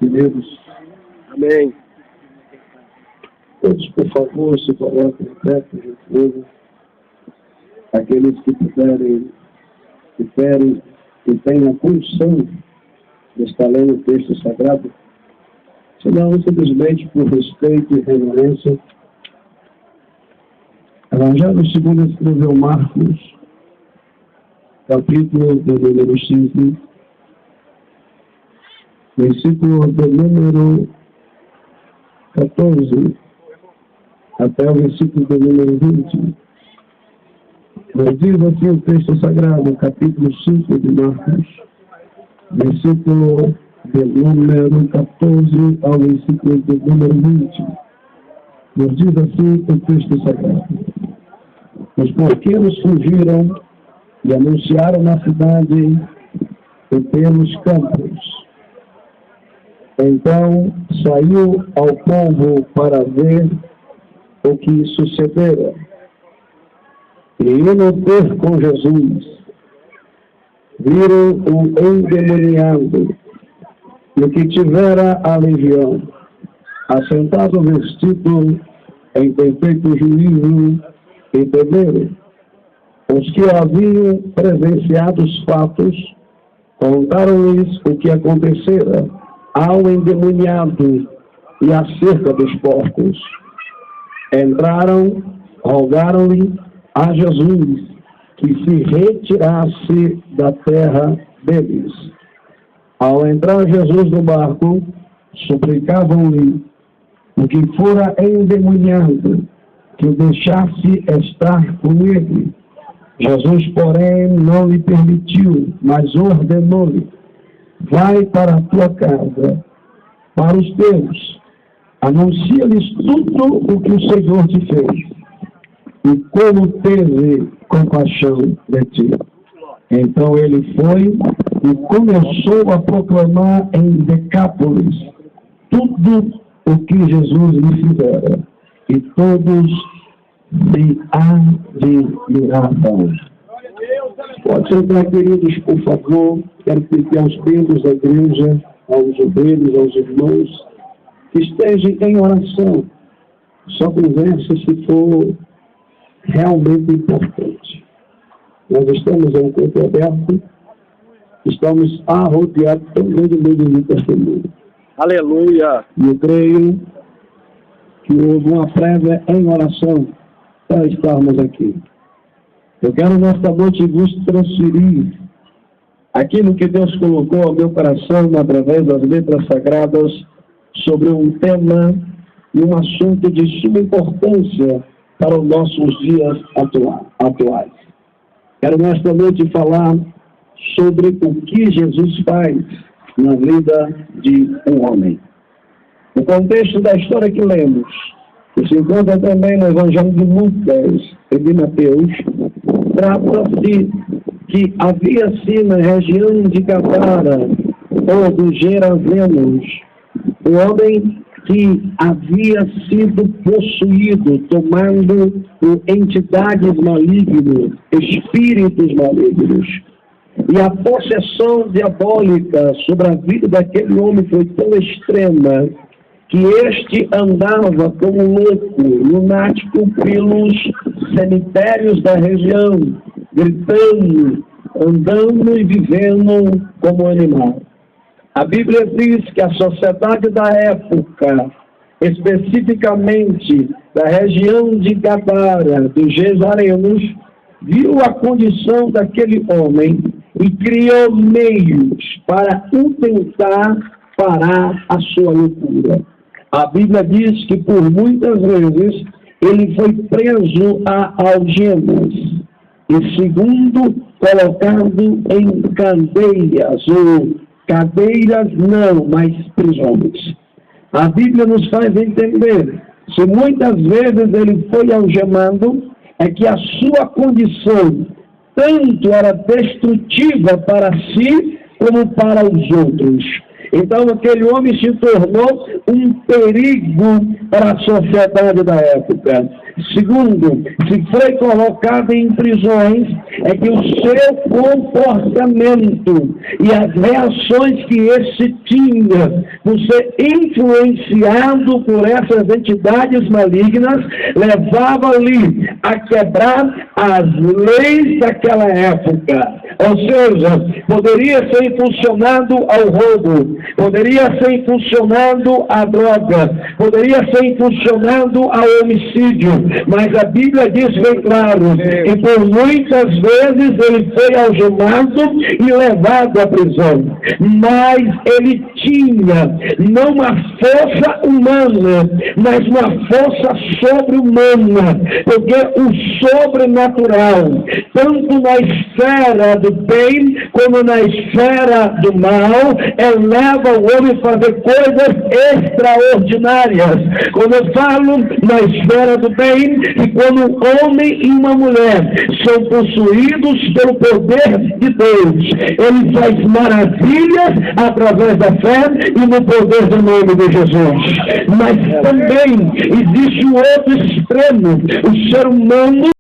queridos. Amém. Todos, por favor, se coloquem em pé, por gentileza. Aqueles que que tenham a condição de estar lendo o texto sagrado, senão simplesmente por respeito e reverência. Evangelho segundo escreveu Marcos, capítulo de número 5, versículo de número 14 até o versículo de número 20. Nos diz aqui o texto sagrado, capítulo 5 de Marcos, versículo de número 14 ao versículo de número 20. Nos diz assim o texto sagrado: os porqueiros fugiram e anunciaram na cidade e pelos campos. Então saiu ao povo para ver o que sucedera. E indo ter com Jesus, viram o endemoniado, e que tivera a legião, assentado vestido em perfeito juízo e poder. Os que haviam presenciado os fatos contaram-lhes o que acontecera ao endemoniado e acerca dos porcos. Entraram, rogaram-lhe a Jesus que se retirasse da terra deles. Ao entrar Jesus no barco, suplicavam-lhe o que fora endemoniado que o deixasse estar com ele. Jesus, porém, não lhe permitiu, mas ordenou-lhe: vai para a tua casa, para os teus, anuncia-lhes tudo o que o Senhor te fez, e como teve compaixão de ti. Então ele foi e começou a proclamar em Decápolis tudo o que Jesus lhe fizera, e todos se admiravam. Pode sentar, queridos, por favor. Quero pedir aos membros da igreja, aos obreiros, aos irmãos, que estejam em oração. Só conversa se for realmente importante. Nós estamos em um culto aberto, estamos arrodeados tão grandemente de testemunho. Aleluia! E eu creio que houve uma prévia em oração para estarmos aqui. Eu quero nesta noite vos transferir aquilo que Deus colocou ao meu coração através das letras sagradas sobre um tema e um assunto de suma importância para os nossos dias atuais. Quero nesta noite falar sobre o que Jesus faz na vida de um homem. O contexto da história que lemos, que se encontra também no Evangelho de Lucas e de Mateus, trata-se que havia-se na região de Gadara, ou dos Gerazenos, um homem que havia sido possuído, tomando por entidades malignas, espíritos malignos. E a possessão diabólica sobre a vida daquele homem foi tão extrema que este andava como louco, lunático pelos cemitérios da região, gritando, andando e vivendo como animal. A Bíblia diz que a sociedade da época, especificamente da região de Gadara, dos Gesarenos, viu a condição daquele homem e criou meios para intentar parar a sua loucura. A Bíblia diz que por muitas vezes ele foi preso a algemas e segundo colocado em cadeias, ou cadeiras não, mas prisões. A Bíblia nos faz entender, se muitas vezes ele foi algemado, é que a sua condição tanto era destrutiva para si como para os outros. Então aquele homem se tornou um perigo para a sociedade da época. Segundo, se foi colocado em prisões é que o seu comportamento e as reações que esse tinha por ser influenciado por essas entidades malignas levava-lhe a quebrar as leis daquela época. Ou seja, poderia ser impulsionado ao roubo, poderia ser impulsionado à droga, poderia ser impulsionado ao homicídio, mas a Bíblia diz bem claro que por muitas vezes ele foi algemado e levado à prisão, mas ele tinha não uma força humana, mas uma força sobre-humana, porque o sobrenatural, tanto na esfera do bem como na esfera do mal, eleva o homem a fazer coisas extraordinárias. Quando eu falo na esfera do bem, que quando um homem e uma mulher são possuídos pelo poder de Deus, ele faz maravilhas através da fé e no poder do nome de Jesus. Mas também existe o outro extremo, o ser humano